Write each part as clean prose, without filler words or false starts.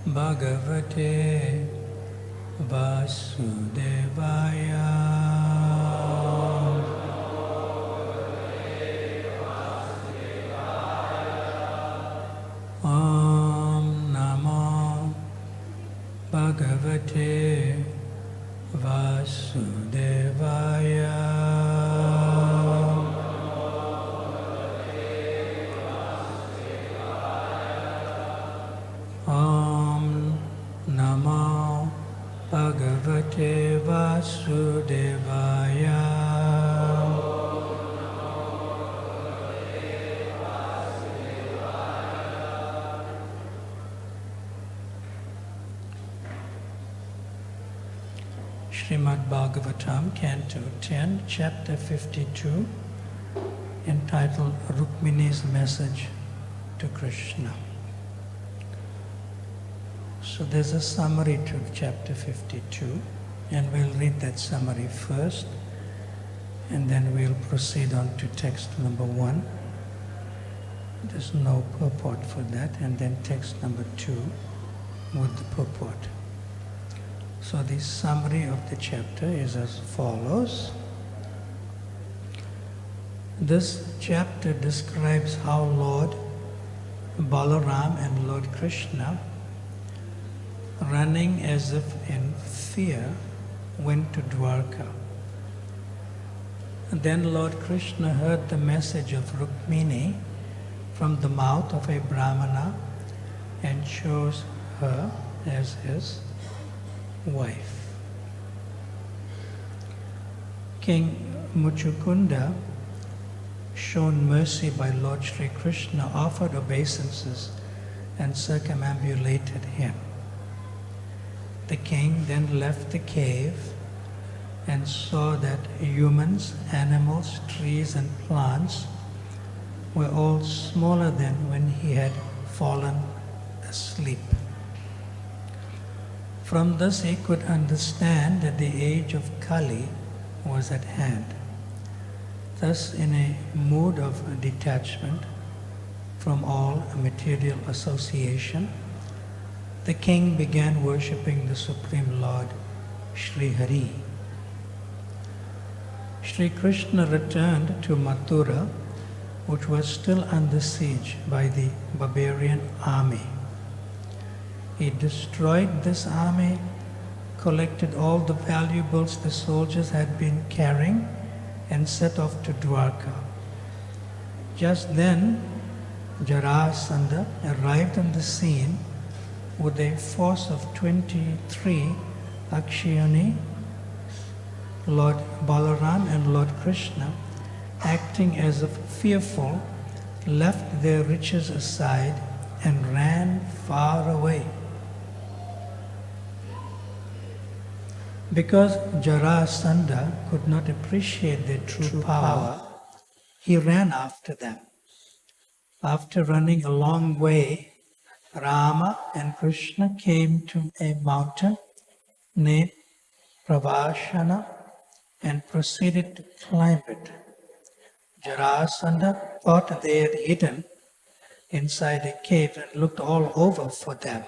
Bhagavate Vasudevaya. Om Namo Bhagavate Vasudevaya. Om Namo Bhagavate Vasudevaya. Srimad Bhagavatam, Canto 10, Chapter 52, entitled Rukmini's Message to Krishna. So there's a summary to chapter 52, and we'll read that summary first, and then we'll proceed on to text number 1. There's no purport for that, and then text number 2 with the purport. So the summary of the chapter is as follows. This chapter describes how Lord Balaram and Lord Krishna, running as if in fear, went to Dwarka. And then Lord Krishna heard the message of Rukmini from the mouth of a Brahmana and chose her as his wife. King Muchukunda, shown mercy by Lord Sri Krishna, offered obeisances and circumambulated him. The king then left the cave and saw that humans, animals, trees and plants were all smaller than when he had fallen asleep. From this he could understand that the age of Kali was at hand. Thus, in a mood of detachment from all material association, the king began worshipping the Supreme Lord, Sri Hari. Sri Krishna returned to Mathura, which was still under siege by the barbarian army. He destroyed this army, collected all the valuables the soldiers had been carrying, and set off to Dwarka. Just then, Jarasandha arrived on the scene with a force of 23 Akshayani. Lord Balaram and Lord Krishna, acting as if fearful, left their riches aside and ran far away. Because Jarasandha could not appreciate their true power, he ran after them. After running a long way, Rama and Krishna came to a mountain named Pravashana and proceeded to climb it. Jarasandha thought they had hidden inside a cave and looked all over for them.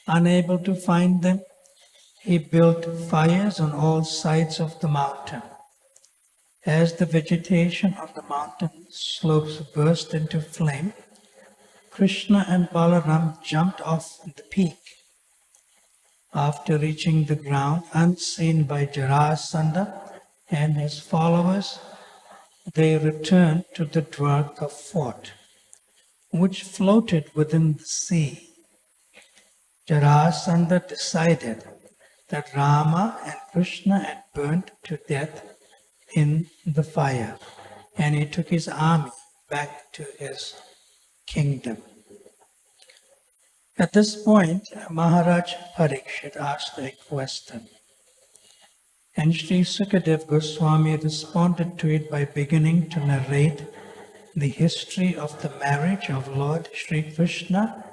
Unable to find them, he built fires on all sides of the mountain. As the vegetation of the mountain slopes burst into flame, Krishna and Balaram jumped off the peak. After reaching the ground, unseen by Jarasandha and his followers, they returned to the Dwarka fort, which floated within the sea. Jarasandha decided that Rama and Krishna had burnt to death in the fire, and he took his army back to his kingdom. At this point, Maharaj Parikshit asked a question, and Sri Sukadev Goswami responded to it by beginning to narrate the history of the marriage of Lord Sri Krishna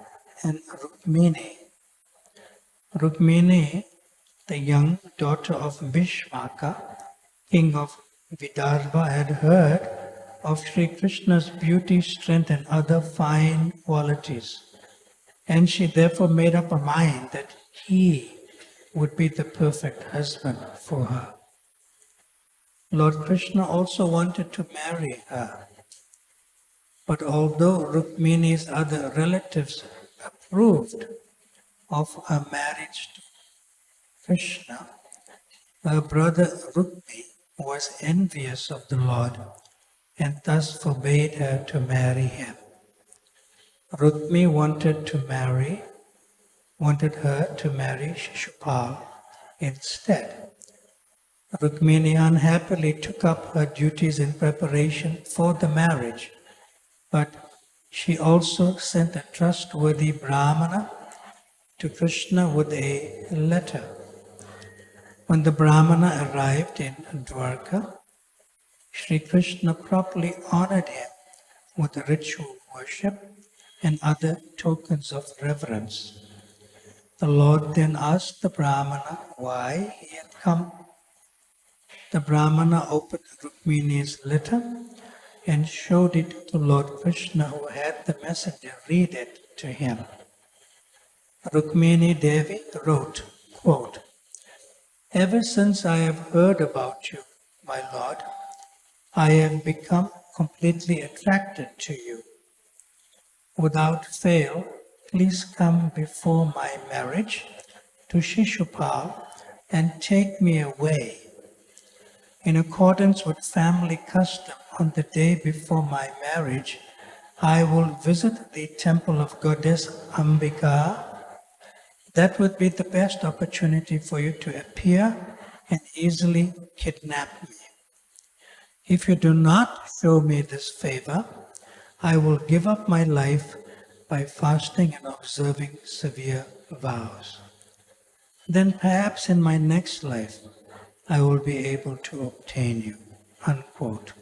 and Rukmini. Rukmini, the young daughter of Bhishmaka, king of Vidarbha, had heard of Sri Krishna's beauty, strength and other fine qualities, And she therefore made up her mind that he would be the perfect husband for her. Lord Krishna also wanted to marry her. But although Rukmini's other relatives approved of her marriage to Krishna, her brother Rukmi was envious of the Lord and thus forbade her to marry him. Rukmi wanted her to marry Shishupal instead. Rukmini unhappily took up her duties in preparation for the marriage, but she also sent a trustworthy Brahmana to Krishna with a letter. When the Brahmana arrived in Dwarka, Sri Krishna properly honored him with ritual worship and other tokens of reverence. The Lord then asked the Brahmana why he had come. The Brahmana opened Rukmini's letter and showed it to Lord Krishna, who had the messenger read it to him. Rukmini Devi wrote, quote, "Ever since I have heard about you, my Lord, I have become completely attracted to you. Without fail, please come before my marriage to Shishupal and take me away. In accordance with family custom, on the day before my marriage, I will visit the temple of Goddess Ambika. That would be the best opportunity for you to appear and easily kidnap me. If you do not show me this favor, I will give up my life by fasting and observing severe vows. Then perhaps in my next life, I will be able to obtain you." Unquote.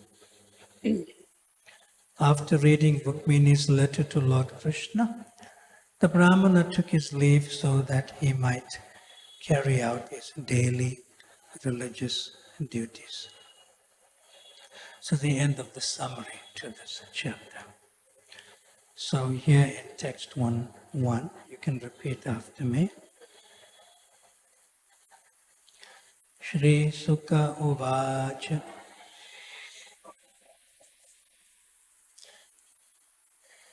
After reading Rukmini's letter to Lord Krishna, the Brahmana took his leave so that he might carry out his daily religious duties. So the end of the summary to this chapter. So here in text 1:1, you can repeat after me. Shri Sukha Uvacha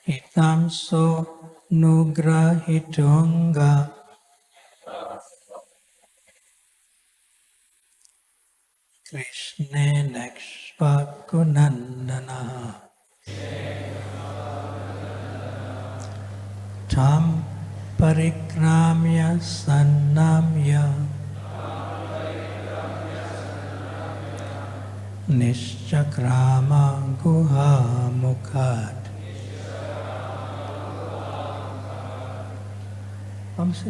Itam so nugrahitunga Krishne Nakshpakunandana Tam parikramya sannamya Nishchakrama guha mukhat. Vamos a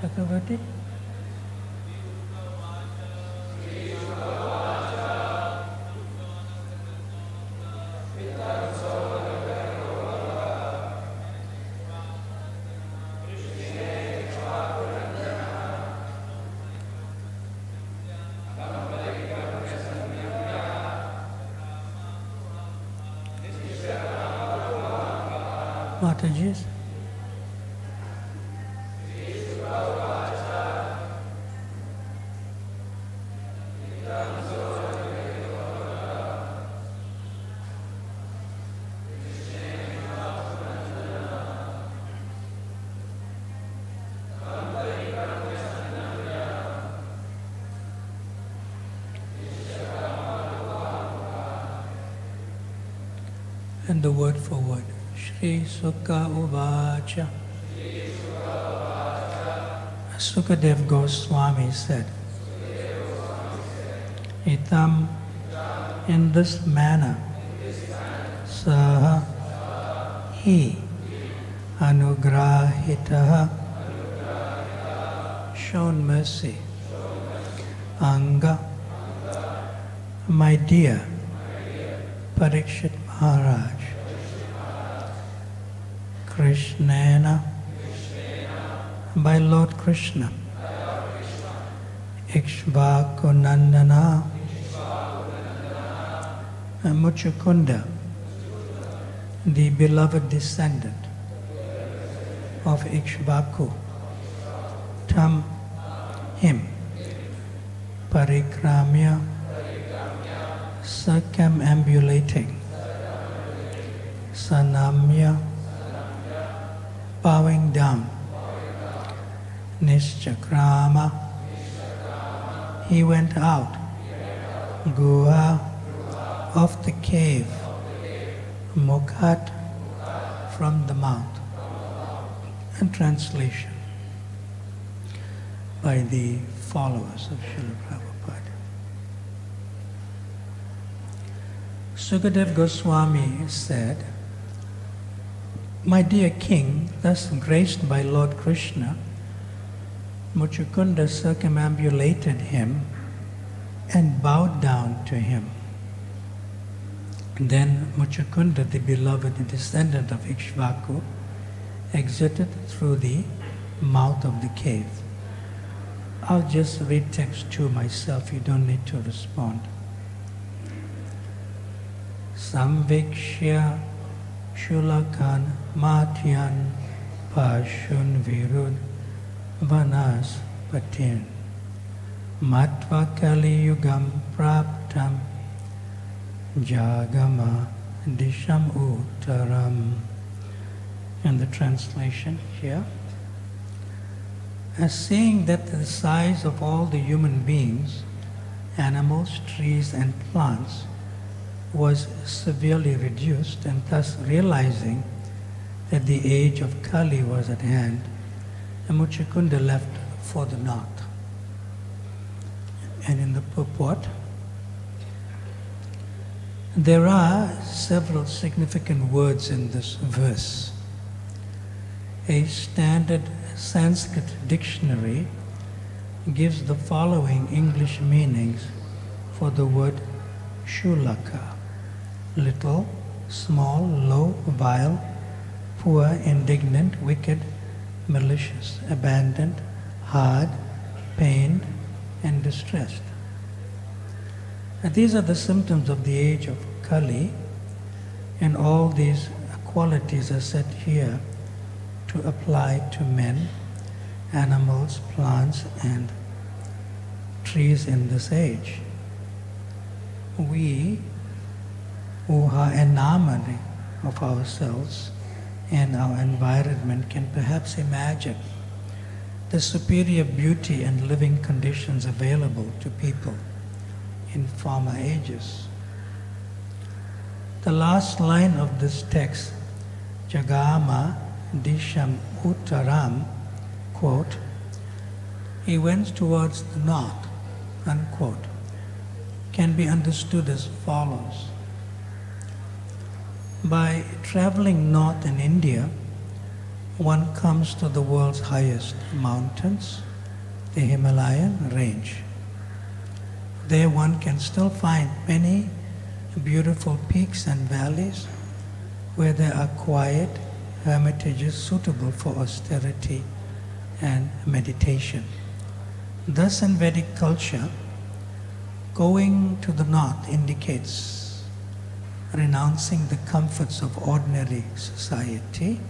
Bhagavati. Mataji's. And the word for word. Shri Sukha Uvacha. Sukadev Goswami said, Itam, in this manner, Saha, he, Anugrahitaha, shown mercy, Anga, my dear, Parikshit Maharaj, Krishnena, by Lord Krishna, Ikshvakunandana, Muchukunda, the beloved descendant of Ikshvaku, Tam, him, Parikramya, circumambulating, Sanamya, bowing down, Nishchakrama, he went out, Guha, of the cave, Mukhat, from the mount. And translation by the followers of Srila Prabhupada. Sukadev Goswami said, my dear king, thus graced by Lord Krishna, Muchukunda circumambulated him and bowed down to him. Then Muchukunda, the beloved descendant of Ikshvaku, exited through the mouth of the cave. I'll just read text 2 myself, you don't need to respond. Samvikshya Shulakan Matyan Pashun Virud Vanas Patin Matva Kali Yugam Praptam Jagama Disham Uttaram. And the translation here. As seeing that the size of all the human beings, animals, trees and plants was severely reduced, and thus realizing that the age of Kali was at hand, Muchukunda left for the north. And in the purport, there are several significant words in this verse. A standard Sanskrit dictionary gives the following English meanings for the word Shulaka: little, small, low, vile, poor, indignant, wicked, malicious, abandoned, hard, pained, and distressed. And these are the symptoms of the age of Kali, and all these qualities are said here to apply to men, animals, plants, and trees in this age. We who are enamored of ourselves and our environment can perhaps imagine the superior beauty and living conditions available to people in former ages. The last line of this text, Jagama Disham Uttaram, quote, he went towards the north, unquote, can be understood as follows. By traveling north in India, one comes to the world's highest mountains, the Himalayan range. There one can still find many beautiful peaks and valleys where there are quiet hermitages suitable for austerity and meditation. Thus in Vedic culture, going to the north indicates renouncing the comforts of ordinary society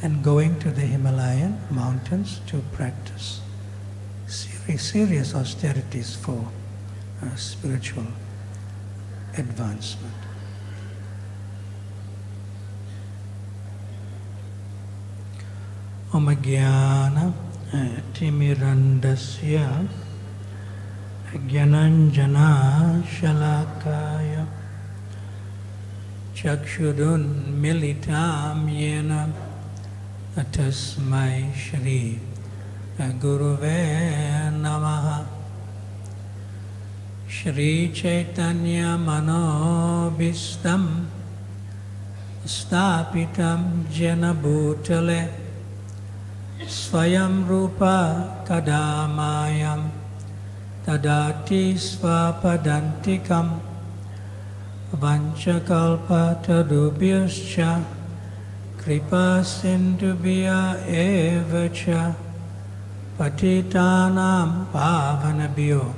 and going to the Himalayan mountains to practice serious austerities for spiritual advancement. Om Jnana Timirandasya Jnananjana Shalakaya Chakshurun militam yena tasmai shri guruve namaha. Shri Chaitanya Manobhistam Stapitam Jena Bhutale Swayam Rupa Kadamayam Tadati Svapadantikam Vanchakalpa Tadubhyascha Kripa Sindhubhya Evacha Patitanam Pavanabhyo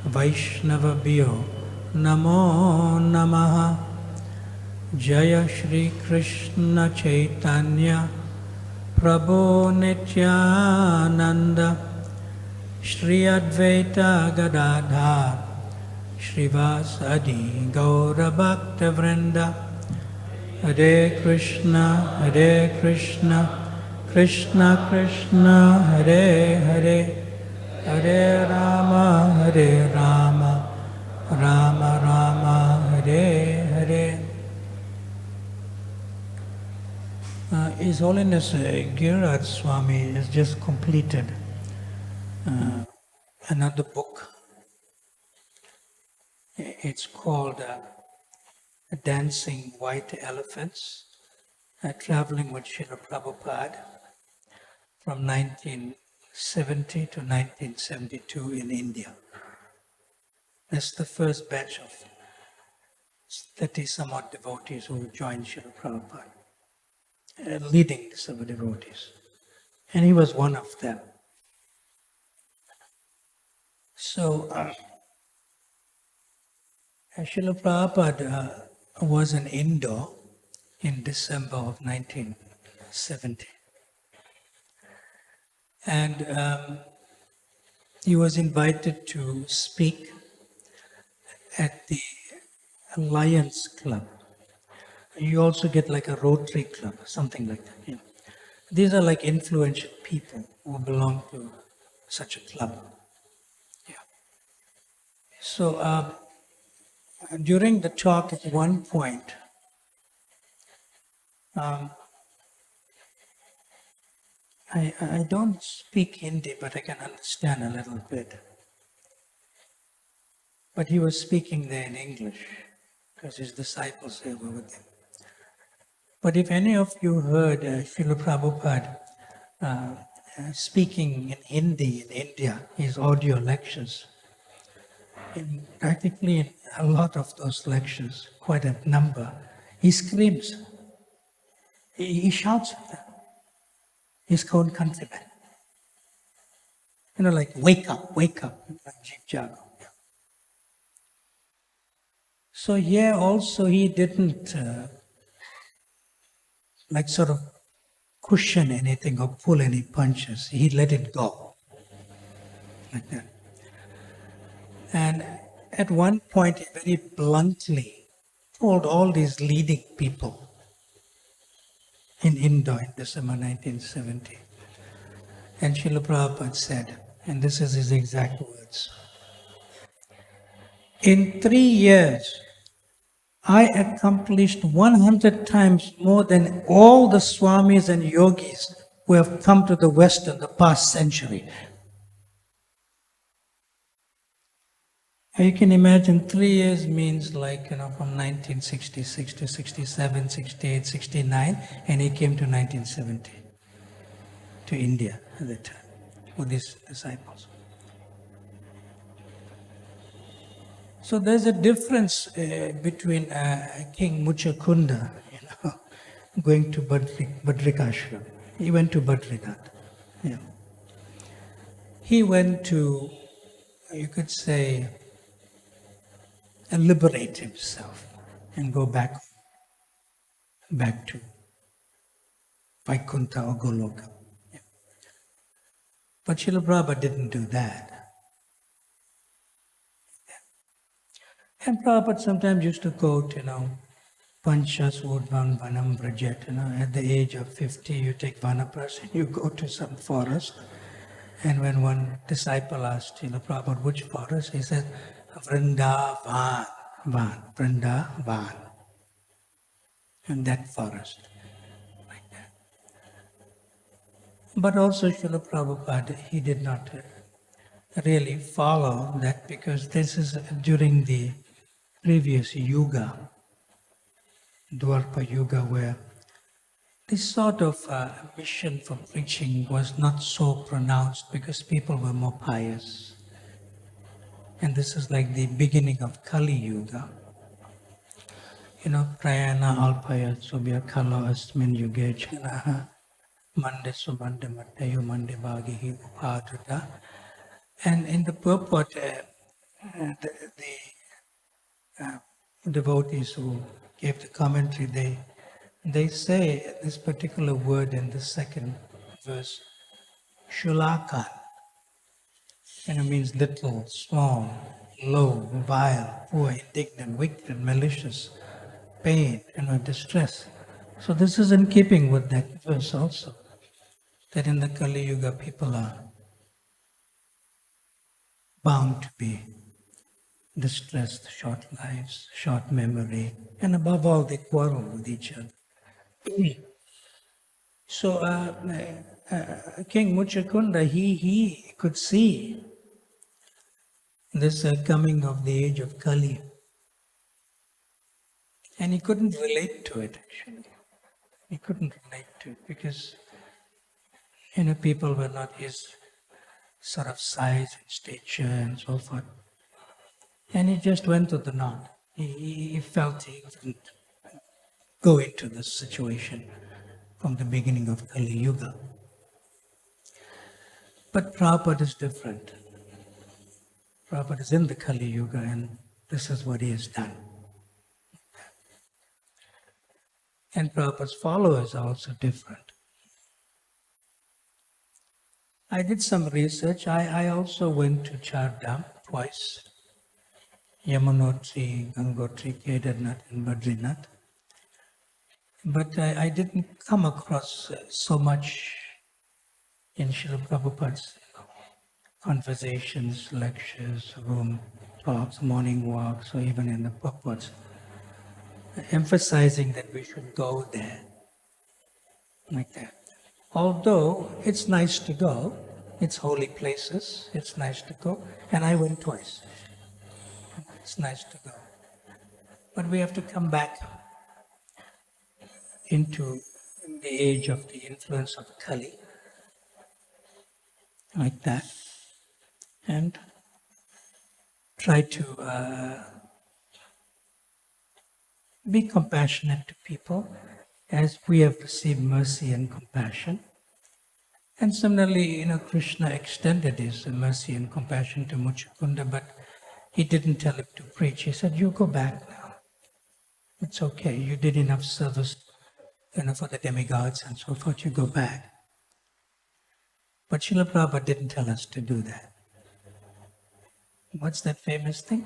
Vaishnavabhyo Namo Namaha. Jaya Shri Krishna Chaitanya Prabhu Nityananda Shri Advaita Gadadhar Shrivasadi Gaura Bhakta Vrinda. Hare Krishna, Hare Krishna, Krishna Krishna, Hare Hare, Hare Rama, Hare Rama, Rama Rama, Hare Hare. His Holiness BhaktiBrihat Swami has just completed another book. It's called Dancing White Elephants, Traveling with Srila Prabhupada from 1970 to 1972 in India. That's the first batch of 30 some odd devotees who joined Srila Prabhupada, leading some devotees. And he was one of them. So, Srila Prabhupada was in Indore in December of 1970. And he was invited to speak at the Lions Club. You also get like a Rotary Club, something like that. Yeah. These are like influential people who belong to such a club. Yeah. So during the talk at one point, I don't speak Hindi, but I can understand a little bit. But he was speaking there in English, because his disciples there were with him. But if any of you heard Srila Prabhupada speaking in Hindi in India, his audio lectures, practically in a lot of those lectures, quite a number, he screams, he shouts at them, his own countrymen. Like, wake up, like Jeep Jago. So here also he didn't like sort of cushion anything or pull any punches. He let it go. Like that. And at one point he very bluntly told all these leading people in Indore in December 1970. And Srila Prabhupada said, and this is his exact words, in 3 years, I accomplished 100 times more than all the swamis and yogis who have come to the West in the past century. You can imagine 3 years means like, from 1966 to 67, 68, 69, and he came to 1970, to India at that time, with his disciples. So there's a difference between King Muchakunda, going to Badrikashram. He went to Badrinath. Yeah. He went to, you could say, liberate himself and go back to Vaikuntha or Goloka. Yeah. But Srila Prabhupada didn't do that. And Prabhupada sometimes used to quote, Panchas Urdhvan Vanam Vrajet, at the age of 50, you take Vanaprastha, you go to some forest. And when one disciple asked Prabhupada, which forest? He said, Vrindavan, Vrindavan. in that forest. Like that. But also Srila Prabhupada, he did not really follow that because this is during the previous yuga, Dwarpa Yuga, where this sort of mission for preaching was not so pronounced because people were more pious. And this is like the beginning of Kali Yuga. Prayana alpaya subya kalo asmin yuge chanaha mande subande matayu mande bhagihi upadrita. And in the purport, the devotees who gave the commentary, they say this particular word in the second verse, shulakan, and it means little, small, low, vile, poor, indignant, wicked, malicious, pain, distress. So this is in keeping with that verse also, that in the Kali Yuga people are bound to be distressed, short lives, short memory, and above all they quarrel with each other. So King Muchakunda, he could see this coming of the age of Kali. And he couldn't relate to it actually. He couldn't relate to it because people were not his sort of size and stature and so forth. And he just went to the knot. He felt he couldn't go into this situation from the beginning of Kali Yuga. But Prabhupada is different. Prabhupada is in the Kali Yuga and this is what he has done. And Prabhupada's followers are also different. I did some research. I also went to Chardham twice. Yamunotri, Gangotri, Kedarnath and Badrinath. But I didn't come across so much in Srila Prabhupada's conversations, lectures, room talks, morning walks, or even in the purports, emphasizing that we should go there, like that. Although it's nice to go, it's holy places, it's nice to go, and I went twice. It's nice to go. But we have to come back into the age of the influence of Kali, like that, and try to be compassionate to people as we have received mercy and compassion. And similarly, Krishna extended his mercy and compassion to Muchakunda, but he didn't tell him to preach. He said, you go back now. It's okay. You did enough service for the demigods and so forth. You go back. But Srila Prabhupada didn't tell us to do that. What's that famous thing?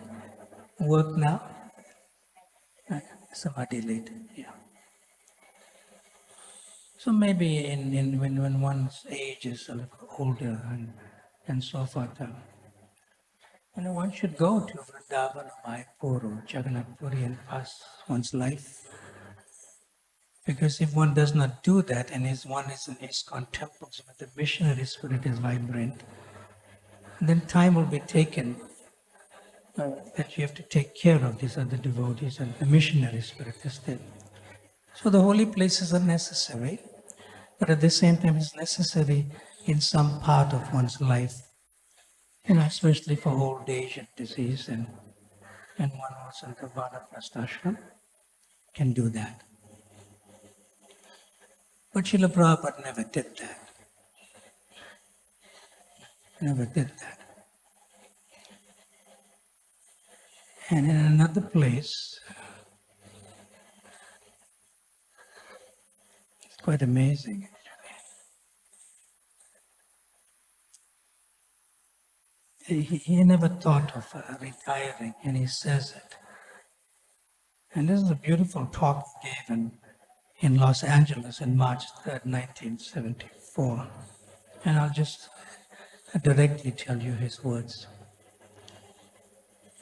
Work now, samadhi later. Yeah. So maybe when one's age is a little older and so forth, one should go to Vrindavan or Mayapur or Jagannath Puri and pass one's life. Because if one does not do that and one is in ISKCON temples where the missionary spirit is vibrant, then time will be taken that you have to take care of these other devotees and the missionary spirit is there. So the holy places are necessary, but at the same time it's necessary in some part of one's life, especially for old age and disease, and one who's in the Vanaprastha ashram can do that. But Srila Prabhupada never did that. Never did that. And in another place, it's quite amazing actually. He never thought of retiring, and he says it. And this is a beautiful talk he gave in Los Angeles in March 3rd, 1974. And I'll just directly tell you his words.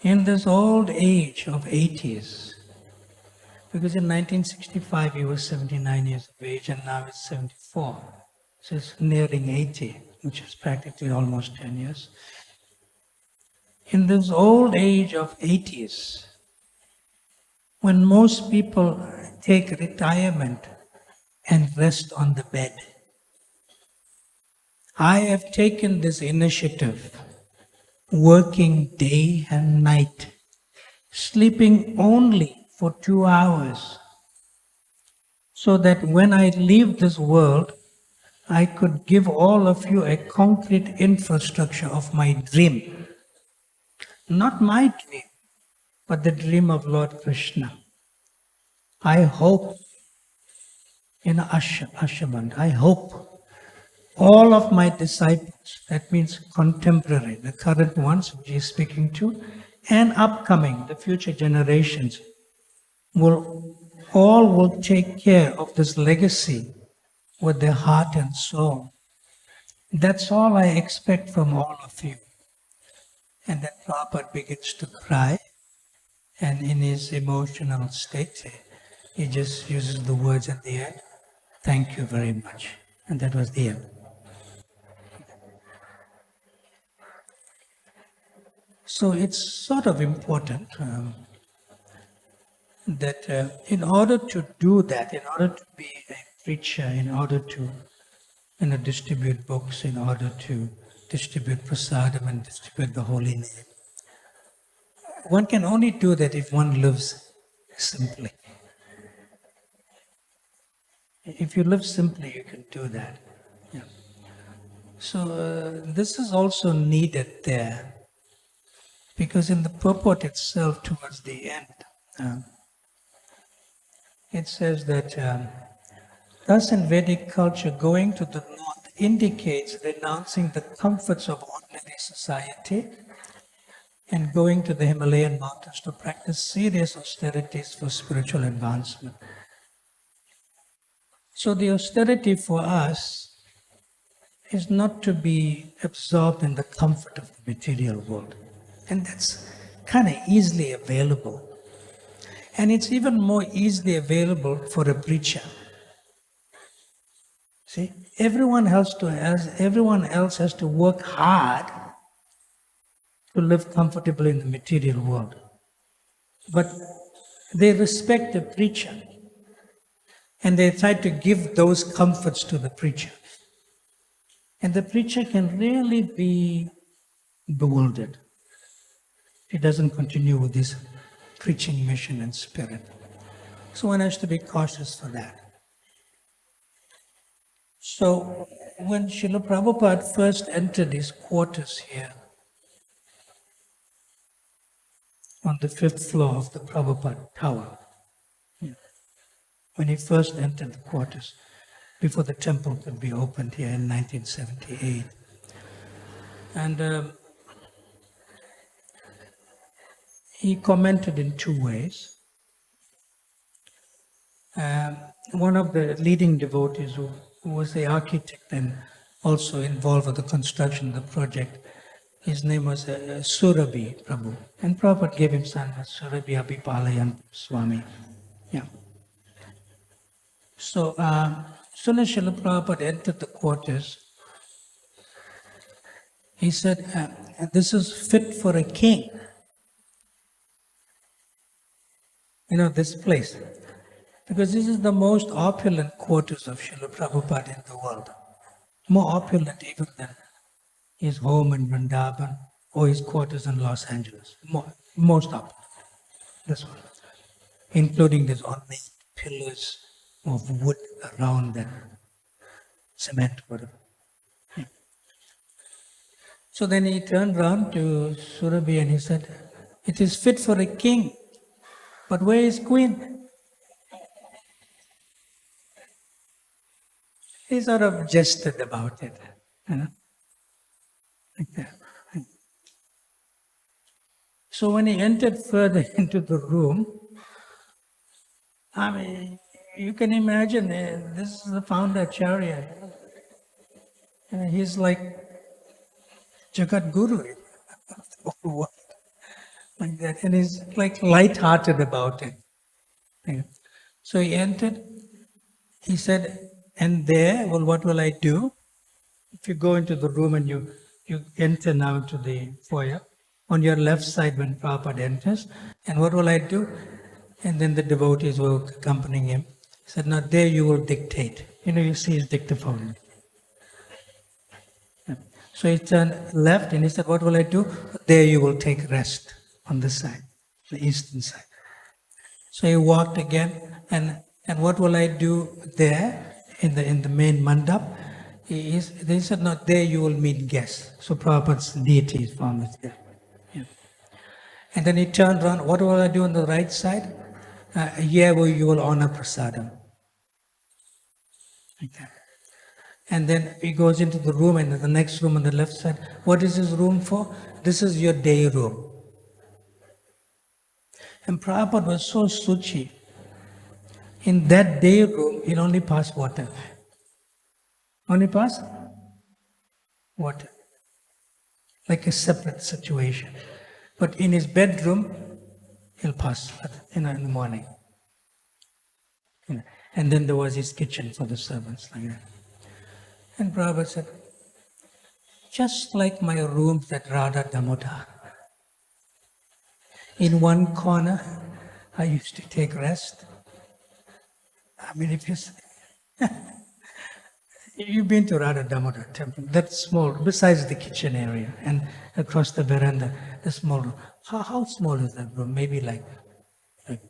In this old age of 80s, Because in 1965 he was 79 years of age and now he's 74. So it's nearing 80, which is practically almost 10 years. In this old age of 80s, when most people take retirement and rest on the bed, I have taken this initiative, working day and night, sleeping only for 2 hours, so that when I leave this world, I could give all of you a concrete infrastructure of my dream. Not my dream, but the dream of Lord Krishna. I hope in Ashaband, I hope all of my disciples, that means contemporary, the current ones which he is speaking to, and upcoming, the future generations, will take care of this legacy with their heart and soul. That's all I expect from all of you. And then Prabhupada begins to cry, and in his emotional state, he just uses the words at the end, "Thank you very much." And that was the end. So it's sort of important that in order to do that, in order to be a preacher, in order to distribute books, in order to distribute prasadam and distribute the holy name, one can only do that if one lives simply. If you live simply, you can do that. Yeah. So this is also needed there, because in the purport itself, towards the end, it says that thus in Vedic culture, going to the north indicates renouncing the comforts of ordinary society and going to the Himalayan mountains to practice serious austerities for spiritual advancement. So the austerity for us is not to be absorbed in the comfort of the material world. And that's kind of easily available. And it's even more easily available for a preacher. See, everyone else has to work hard to live comfortably in the material world. But they respect the preacher, and they try to give those comforts to the preacher. And the preacher can really be bewildered. He doesn't continue with his preaching mission and spirit. So one has to be cautious for that. So when Srila Prabhupada first entered his quarters here, on the 5th floor of the Prabhupada Tower, when he first entered the quarters, before the temple could be opened here in 1978. And he commented in two ways. One of the leading devotees who was the architect and also involved with the construction of the project, his name was Surabhi Prabhu. And Prabhupada gave him son as Surabhi Abhipalayan Swami. Yeah. So, soon as Srila Prabhupada entered the quarters, he said, "This is fit for a king." This place. Because this is the most opulent quarters of Srila Prabhupada in the world. More opulent even than his home in Vrindavan or his quarters in Los Angeles. Most opulent. This one. Including these ornate pillars of wood around that cement, whatever. Yeah. So then he turned around to Surabhi and he said, "It is fit for a king, but where is queen?" He sort of jested about it, like that. So when he entered further into the room, I mean, you can imagine, this is the founder Acharya. He's like Jagat Guru of the whole world, like that. And he's like light-hearted about it. Yeah. So he entered, he said, and there, well, what will I do? If you go into the room and you enter now into the foyer, on your left side when Prabhupada enters, and what will I do? And then the devotees were accompanying him. He said, now there you will dictate. You see his dictaphone. So he turned left and he said, what will I do? There you will take rest on this side, the eastern side. So he walked again, and what will I do there in the main mandap? They said, no, there you will meet guests. So Prabhupada's deity form is there. Yeah. And then he turned around, what will I do on the right side? Here you will honor prasadam. Like that. And then he goes into the room, and the next room on the left side, what is this room for? This is your day room. And Prabhupada was so suchi. In that day room, he'll only pass water. Only pass water. Like a separate situation. But in his bedroom, he'll pass in the morning. And then there was his kitchen for the servants, like that. And Prabhupada said, just like my rooms at Radha Damodar, in one corner, I used to take rest. I mean, if you've been to Radha Damodar temple, that's small, besides the kitchen area, and across the veranda, the small room. How small is that room? Maybe like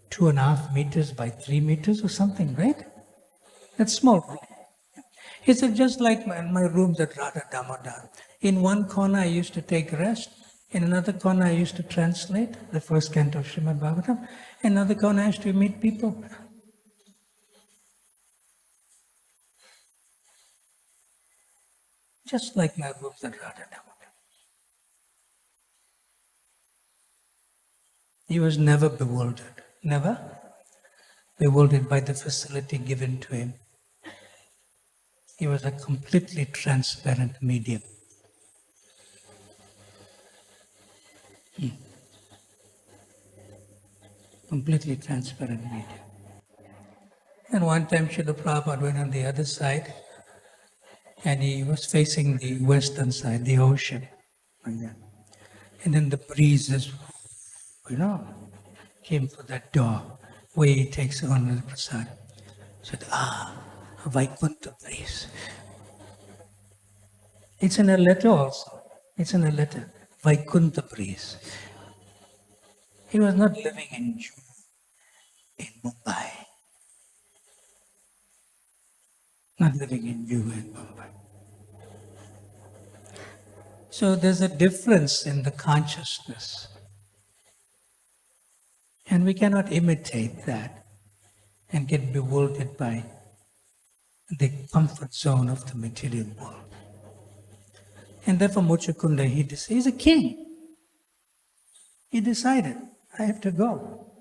2.5 meters by 3 meters or something, right? That's small room. He said, just like my rooms at Radha Damodar. In one corner I used to take rest. In another corner I used to translate the first canto of Srimad Bhagavatam. In another corner I used to meet people. Just like my rooms at Radha Damodar. He was never bewildered. Never bewildered by the facility given to him. He was a completely transparent medium. Completely transparent medium. And one time Srila Prabhupada went on the other side, and he was facing the western side, the ocean. Like that. And then the breezes, came through that door where he takes on the prasad. Said, Vaikuntha breeze. It's in a letter also. It's in a letter. Vaikuntha breeze. He was not living in Mumbai. Not living in Mumbai. So there's a difference in the consciousness. And we cannot imitate that and get bewildered by the comfort zone of the material world. And therefore Muchukunda, he's a king. He decided, I have to go.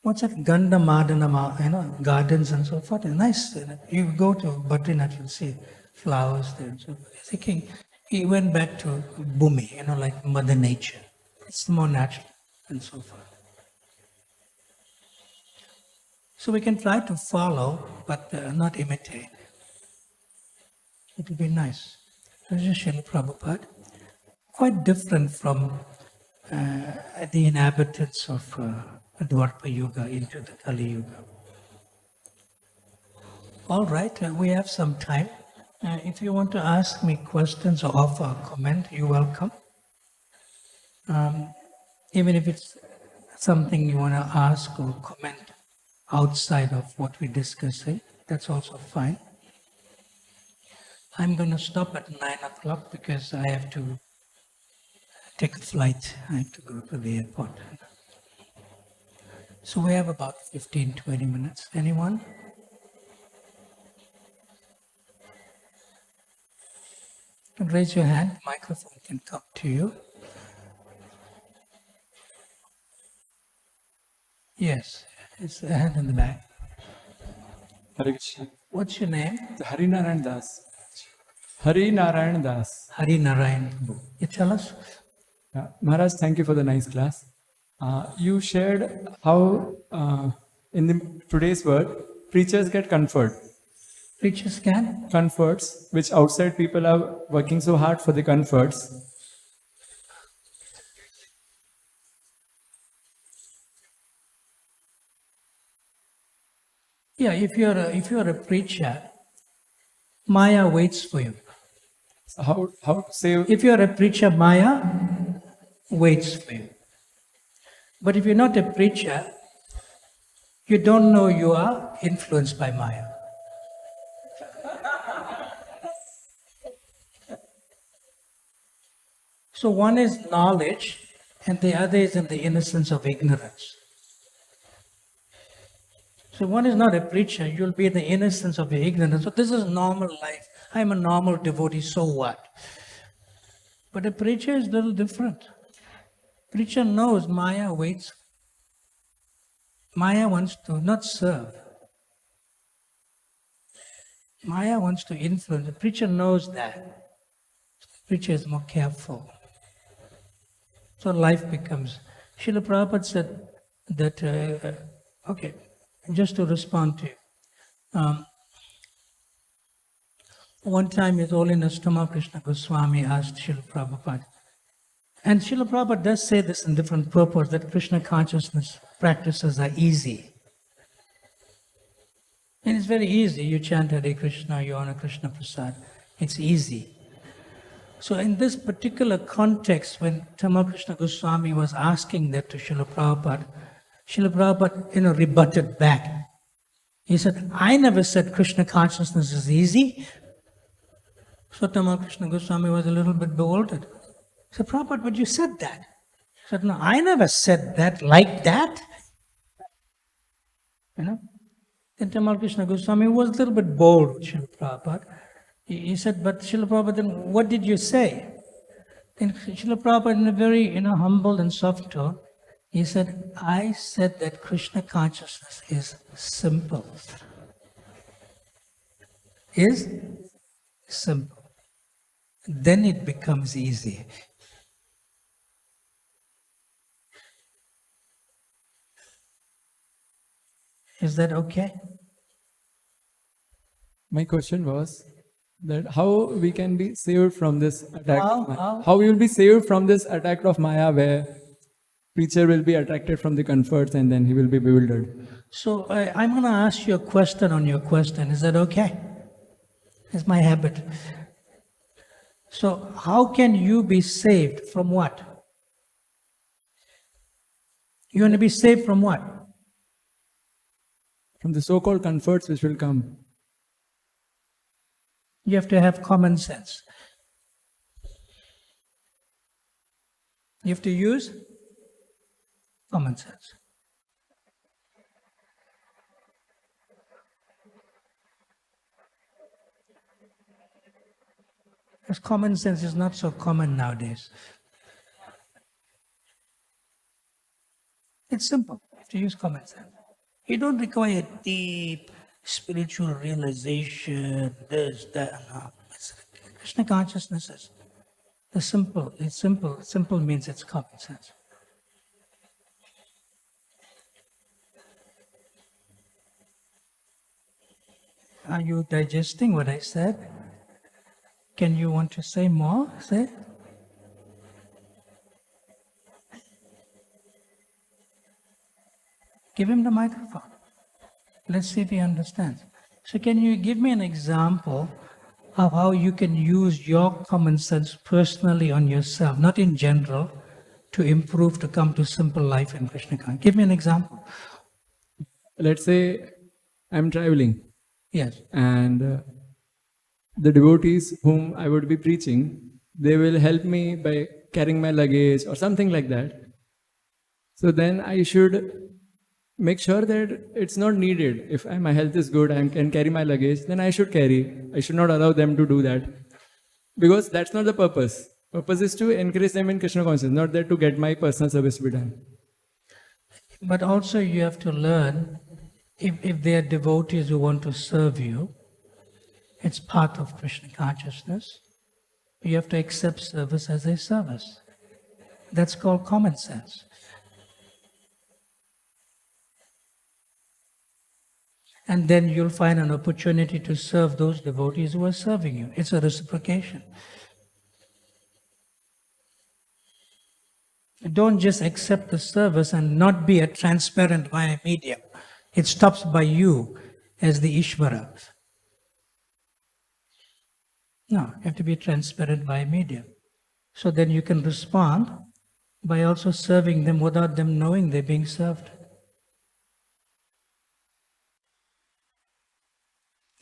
What's that? Ganda Madana, gardens and so forth. It's nice. You go to Badrinath, you'll see flowers there and so forth. He's a king. He went back to Bhumi, like Mother Nature. It's more natural and so forth. So we can try to follow, but not imitate. It would be nice. This is Srila Prabhupada. Quite different from the inhabitants of Dwarpa Yuga into the Kali Yuga. All right, we have some time. If you want to ask me questions or offer a comment, you're welcome. Even if it's something you want to ask or comment outside of what we're discussing, that's also fine. I'm going to stop at 9 o'clock because I have to take a flight. I have to go to the airport. So we have about 15-20 minutes. Anyone? You can raise your hand. The microphone can come to you. Yes, it's a hand in the back. Hare Krishna. What's your name? Hari Narayan Das. Hari Narayan Das. Hari Narayan. You tell us? Maharaj, thank you for the nice class. You shared how in today's world preachers get Preachers can. comforts, which outside people are working so hard for the comforts. Yeah, if you're a preacher, Maya waits for you. How to say If you're a preacher, Maya waits for you. But if you're not a preacher, you don't know you are influenced by Maya. So one is knowledge, and the other is in the innocence of ignorance. So one is not a preacher, you'll be in the innocence of your ignorance. So this is normal life. I'm a normal devotee, so what? But a preacher is a little different. Preacher knows Maya waits. Maya wants to not serve. Maya wants to influence. The preacher knows that. The preacher is more careful. So life becomes. Srila Prabhupada said that, okay, just to respond to you. One time His Holiness Krishna Goswami asked Srila Prabhupada, and Srila Prabhupada does say this in different purpose, that Krishna consciousness practices are easy. And it's very easy. You chant Hare Krishna, you honor Krishna Prasad. It's easy. So in this particular context, when Krishna Goswami was asking that to Srila Prabhupada, rebutted back. He said, I never said Krishna consciousness is easy. So Krishna Goswami was a little bit bewildered. He said, Prabhupada, but you said that. He said, no, I never said that like that. Then Tamal Krishna Goswami was a little bit bold with Srila Prabhupada. He said, but Srila Prabhupada, then what did you say? Then Srila Prabhupada, in a very humble and soft tone, he said, I said that Krishna consciousness is simple. Is simple. Then it becomes easy. Is that okay? My question was that how we can be saved from this attack. How? We will be saved from this attack of Maya, where preacher will be attracted from the comforts and then he will be bewildered. So I'm going to ask you a question on your question. Is that okay? It's my habit. So how can you be saved from what? You want to be saved from what? From the so-called comforts which will come. You have to have common sense. You have to use common sense. Because common sense is not so common nowadays. It's simple. You have to use common sense. You don't require deep spiritual realization, this, that, no. Krishna consciousness is the simple. It's simple. Simple means it's common sense. Are you digesting what I said? Can you want to say more? Say. Give him the microphone. Let's see if he understands. So can you give me an example of how you can use your common sense personally on yourself, not in general, to improve, to come to simple life in Krishna consciousness? Give me an example. Let's say I'm traveling. Yes. And the devotees whom I would be preaching, they will help me by carrying my luggage or something like that. So then I should make sure that it's not needed. If my health is good, I can carry my luggage, then I should carry. I should not allow them to do that. Because that's not the purpose. Purpose is to encourage them in Krishna consciousness, not that to get my personal service to be done. But also you have to learn, if they are devotees who want to serve you, it's part of Krishna consciousness. You have to accept service as a service. That's called common sense. And then you'll find an opportunity to serve those devotees who are serving you. It's a reciprocation. Don't just accept the service and not be a transparent via medium. It stops by you as the Ishvara. No, you have to be transparent via medium. So then you can respond by also serving them without them knowing they're being served.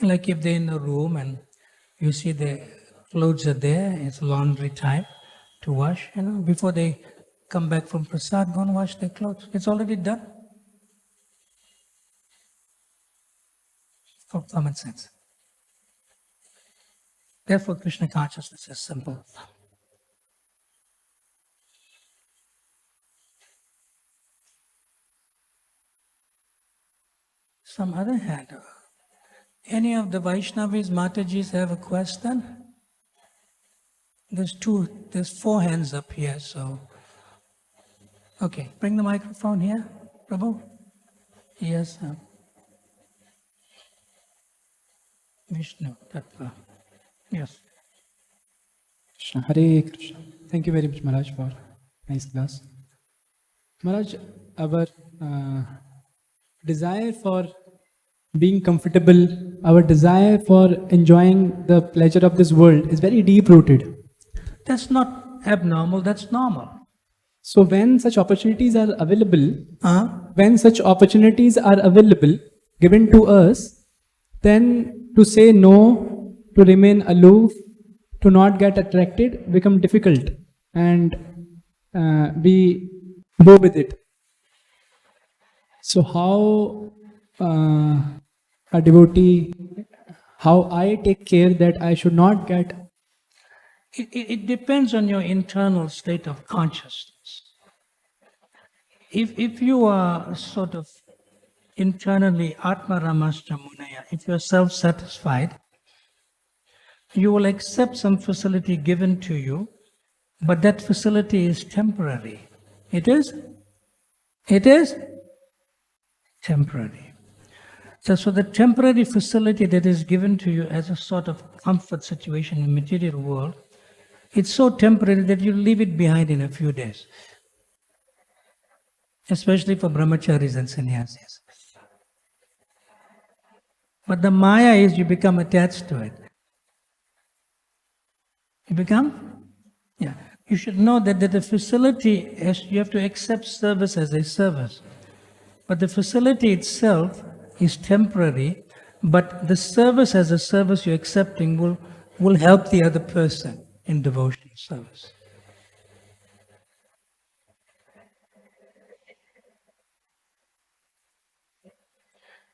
Like if they're in a room and you see the clothes are there, it's laundry time to wash, before they come back from prasad, go and wash their clothes. It's already done. For common sense. Therefore, Krishna consciousness is simple. Some other hand, any of the Vaishnavis, Matajis have a question? There's 4 hands up here, so. Okay, bring the microphone here, Prabhu. Yes, Vishnu, Tattva. Yes. Krishna, Hare Krishna. Thank you very much, Maharaj, for nice class. Maharaj, our desire for being comfortable, our desire for enjoying the pleasure of this world is very deep rooted. That's not abnormal, that's normal. So when such opportunities are available, given to us, then to say no, to remain aloof, to not get attracted become difficult, and we go with it. So how a devotee, how I take care that I should not get. It depends on your internal state of consciousness. If you are sort of internally Atma Ramastra Munaya, if you're self-satisfied, you will accept some facility given to you, but that facility is temporary. It is temporary. So the temporary facility that is given to you as a sort of comfort situation in the material world, it's so temporary that you leave it behind in a few days. Especially for brahmacharis and sannyasis. But the maya is you become attached to it. You become? Yeah. You should know that the facility, you have to accept service as a service. But the facility itself is temporary, but the service as a service you're accepting will help the other person in devotional service.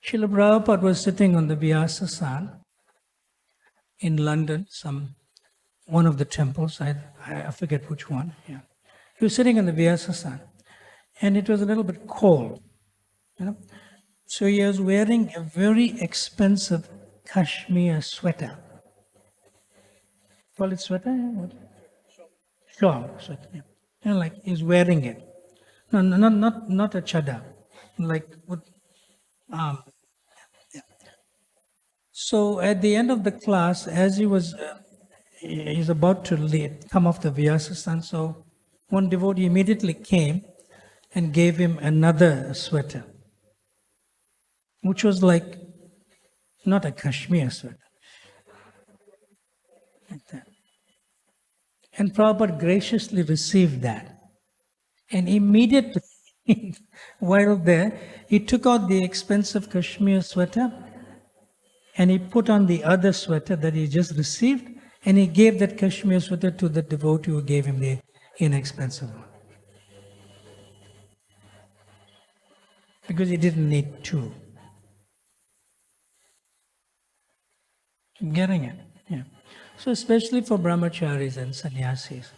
Srila Prabhupada was sitting on the Vyasasana in London, one of the temples, I forget which one. Yeah. He was sitting on the Vyasasana, and it was a little bit cold. So he was wearing a very expensive cashmere sweater. Call it sweater? What? Shawl, sweater. Yeah. Like he's wearing it. No, not a chadar. Like with, yeah. So at the end of the class, as he's about to come off the Vyasasana, so one devotee immediately came and gave him another sweater, which was like not a cashmere sweater. Like that. And Prabhupada graciously received that. And immediately, while there, he took out the expensive cashmere sweater and he put on the other sweater that he just received, and he gave that cashmere sweater to the devotee who gave him the inexpensive one. Because he didn't need two. Getting it? Yeah. So especially for brahmacharis and sannyasis.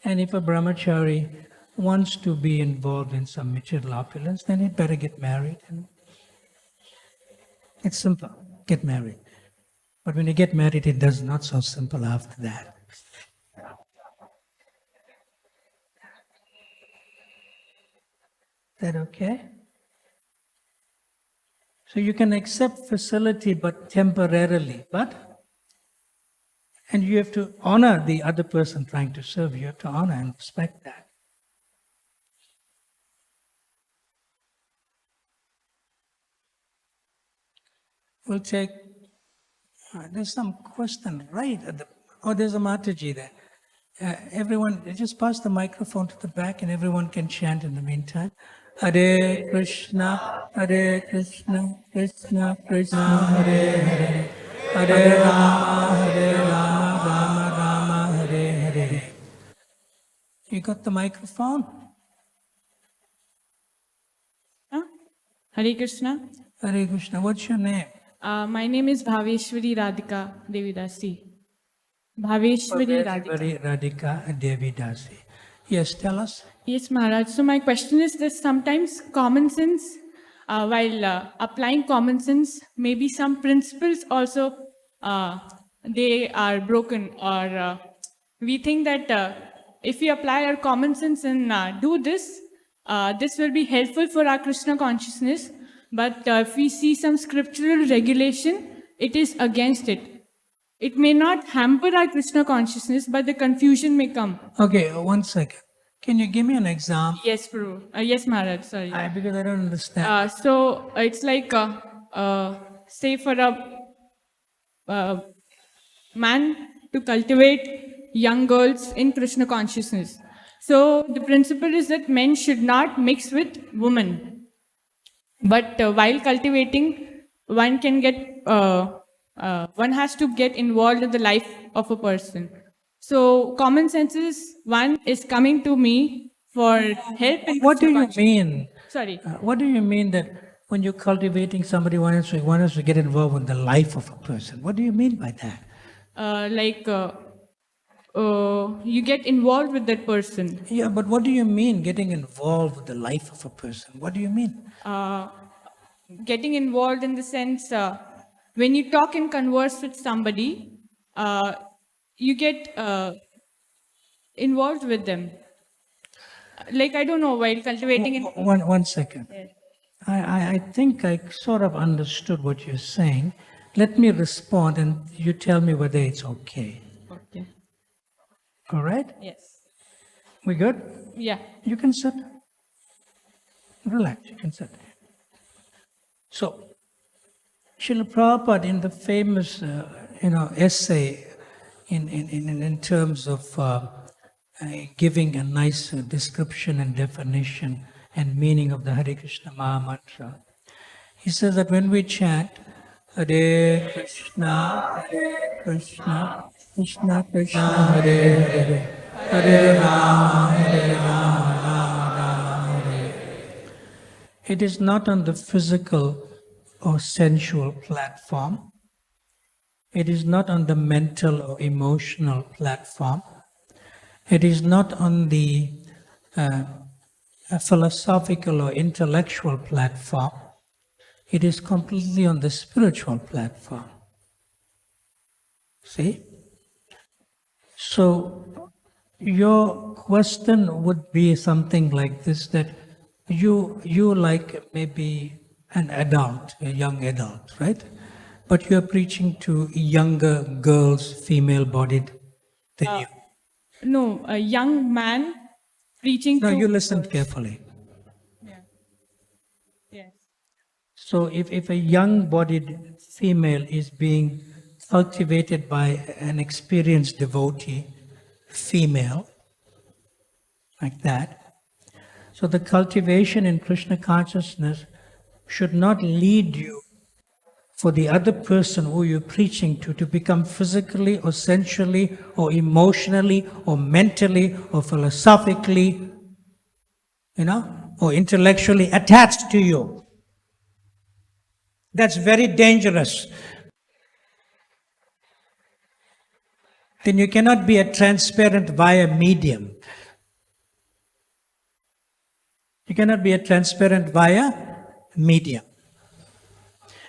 And if a brahmachari wants to be involved in some material opulence, then he'd better get married. It's simple, get married. But when you get married, it does not so simple after that. Is that okay? So you can accept facility but temporarily, and you have to honor the other person trying to serve you. You have to honor and respect that. We'll take, there's some question right at the, there's a Mataji there. Everyone, just pass the microphone to the back and everyone can chant in the meantime. Hare Krishna, Krishna Krishna, Hare Hare, Hare Rama, Rama Rama, Hare Hare. You got the microphone? Hare Krishna. Hare Krishna, what's your name? My name is Bhaveshwari Radhika Devidasi. Bhaveshwari Radhika. Radhika Devidasi. Yes, tell us. Yes, Maharaj. So my question is this: sometimes common sense, while applying common sense, maybe some principles also they are broken, or we think that if we apply our common sense and do this, this will be helpful for our Krishna consciousness. But if we see some scriptural regulation, it is against it. It may not hamper our Krishna consciousness, but the confusion may come. Okay, 1 second. Can you give me an example? Yes, Prabhu. Yes, Maharaj. Sorry. Because I don't understand. So it's like, say for a man to cultivate young girls in Krishna consciousness. So the principle is that men should not mix with women. But while cultivating, one can get, one has to get involved in the life of a person. So common sense is, one is coming to me for help. What do you mean? Sorry. What do you mean that when you're cultivating somebody, one has to get involved in the life of a person? What do you mean by that? You get involved with that person. Yeah, but what do you mean getting involved with the life of a person? What do you mean? Getting involved in the sense, when you talk and converse with somebody, you get involved with them. Like, I don't know, while cultivating... One second. Yes. I think I sort of understood what you're saying. Let me respond and you tell me whether it's okay. Okay. All right? Yes. We good? Yeah. You can sit. Relax, you can sit. So, Srila Prabhupada, in the famous essay in terms of giving a nice description and definition and meaning of the Hare Krishna Maha Mantra, he says that when we chant Hare Krishna, Krishna Krishna, Hare Hare, Hare Rama, Rama Hare. It is not on the physical or sensual platform. It is not on the mental or emotional platform. It is not on the philosophical or intellectual platform. It is completely on the spiritual platform. See? So, your question would be something like this, that you like maybe an adult, a young adult, right? But you're preaching to younger girls, female-bodied than you. No, a young man preaching to... No, you listened carefully. Yeah. Yes. So if a young-bodied female is being cultivated by an experienced devotee, female, like that, so the cultivation in Krishna consciousness should not lead you for the other person who you're preaching to become physically or sensually or emotionally or mentally or philosophically, or intellectually attached to you. That's very dangerous. Then you cannot be a transparent via medium. You cannot be a transparent via medium.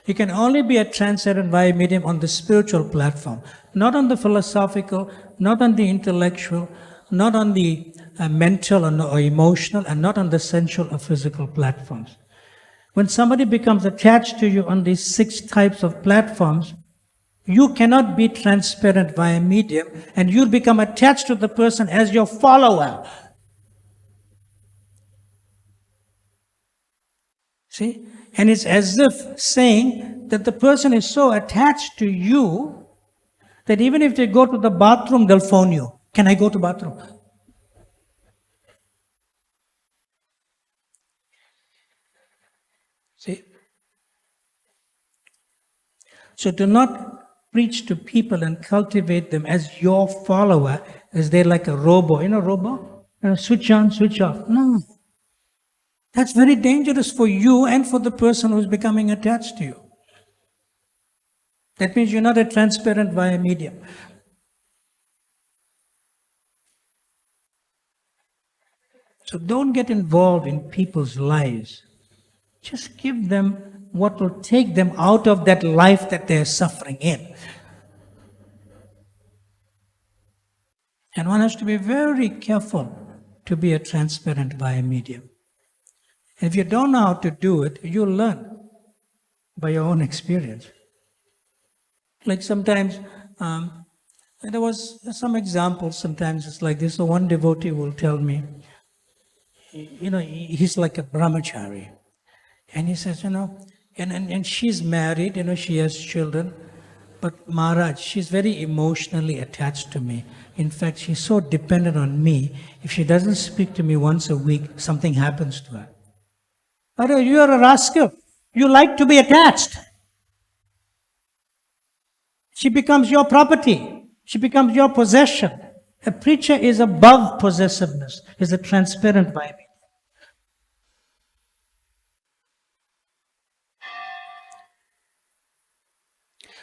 You can only be a transparent via medium on the spiritual platform, not on the philosophical, not on the intellectual, not on the mental or emotional, and not on the sensual or physical platforms. When somebody becomes attached to you on these 6 types of platforms, you cannot be transparent via medium, and you'll become attached to the person as your follower. See? And it's as if saying that the person is so attached to you that even if they go to the bathroom, they'll phone you. Can I go to bathroom? See? So do not preach to people and cultivate them as your follower, as they're like a robo. You know, robo? Switch on, switch off. No. That's very dangerous for you and for the person who's becoming attached to you. That means you're not a transparent via medium. So don't get involved in people's lives. Just give them what will take them out of that life that they're suffering in. And one has to be very careful to be a transparent via medium. And if you don't know how to do it, you'll learn by your own experience. Like sometimes, there was some examples, sometimes it's like this. So one devotee will tell me, you know, he's like a brahmachari. And he says, you know, and she's married, you know, she has children. But Maharaj, she's very emotionally attached to me. In fact, she's so dependent on me. If she doesn't speak to me once a week, something happens to her. But you're a rascal. You like to be attached. She becomes your property. She becomes your possession. A preacher is above possessiveness. He's a transparent vibe.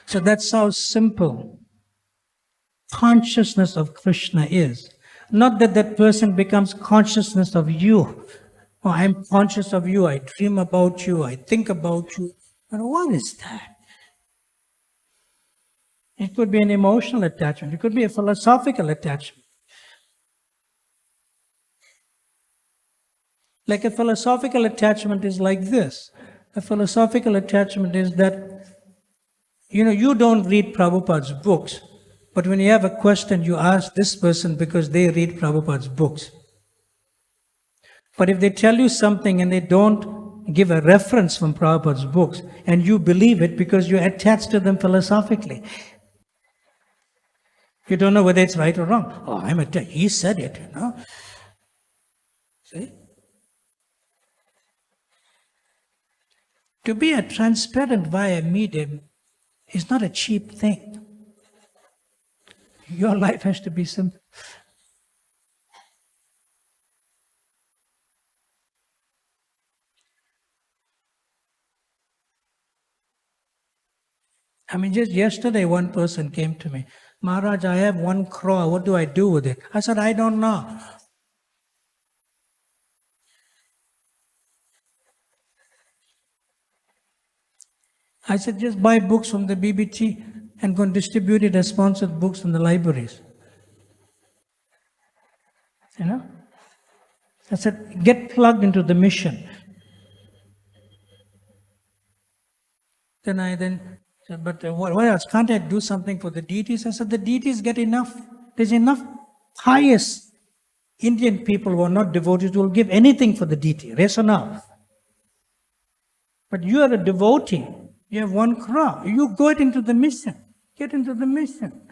So that's how simple consciousness of Krishna is. Not that that person becomes consciousness of you. Oh, I'm conscious of you, I dream about you, I think about you. And what is that? It could be an emotional attachment, it could be a philosophical attachment. Like a philosophical attachment is like this. A philosophical attachment is that, you know, you don't read Prabhupada's books, but when you have a question, you ask this person because they read Prabhupada's books. But if they tell you something and they don't give a reference from Prabhupada's books, and you believe it because you're attached to them philosophically, you don't know whether it's right or wrong. Oh, I'm attached. He said it, you know. See? To be a transparent via medium is not a cheap thing. Your life has to be simple. I mean, just yesterday one person came to me, Maharaj, I have 1 crore, what do I do with it? I said, I don't know. I said, just buy books from the BBT and go and distribute it as sponsored books in the libraries. You know? I said, get plugged into the mission. Then I said, but what else? Can't I do something for the deities? I said, the deities get enough. There's enough pious Indian people who are not devotees who will give anything for the deity. Yes or no? But you are a devotee. You have 1 crore. You go into the mission. Get into the mission.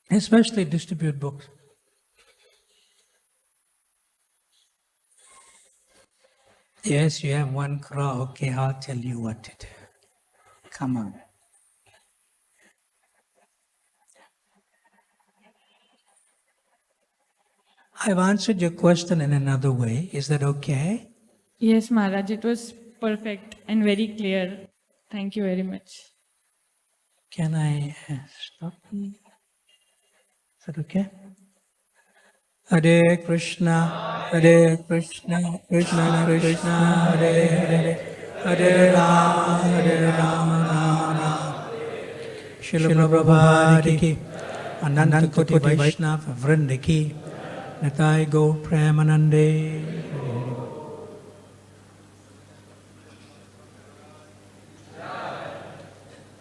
Especially distribute books. Yes, you have 1 crore. Okay, I'll tell you what to do. Come on. I've answered your question in another way. Is that okay? Yes, Maharaj, it was perfect and very clear. Thank you very much. Can I stop? Is that okay? Hare Krishna, Krishna Krishna, Hare Hare, Hare Rama, Rama. Srila Prabhupada ki, Ananta Koti Vaishnava Vrinda ki, Natai Go Premanande.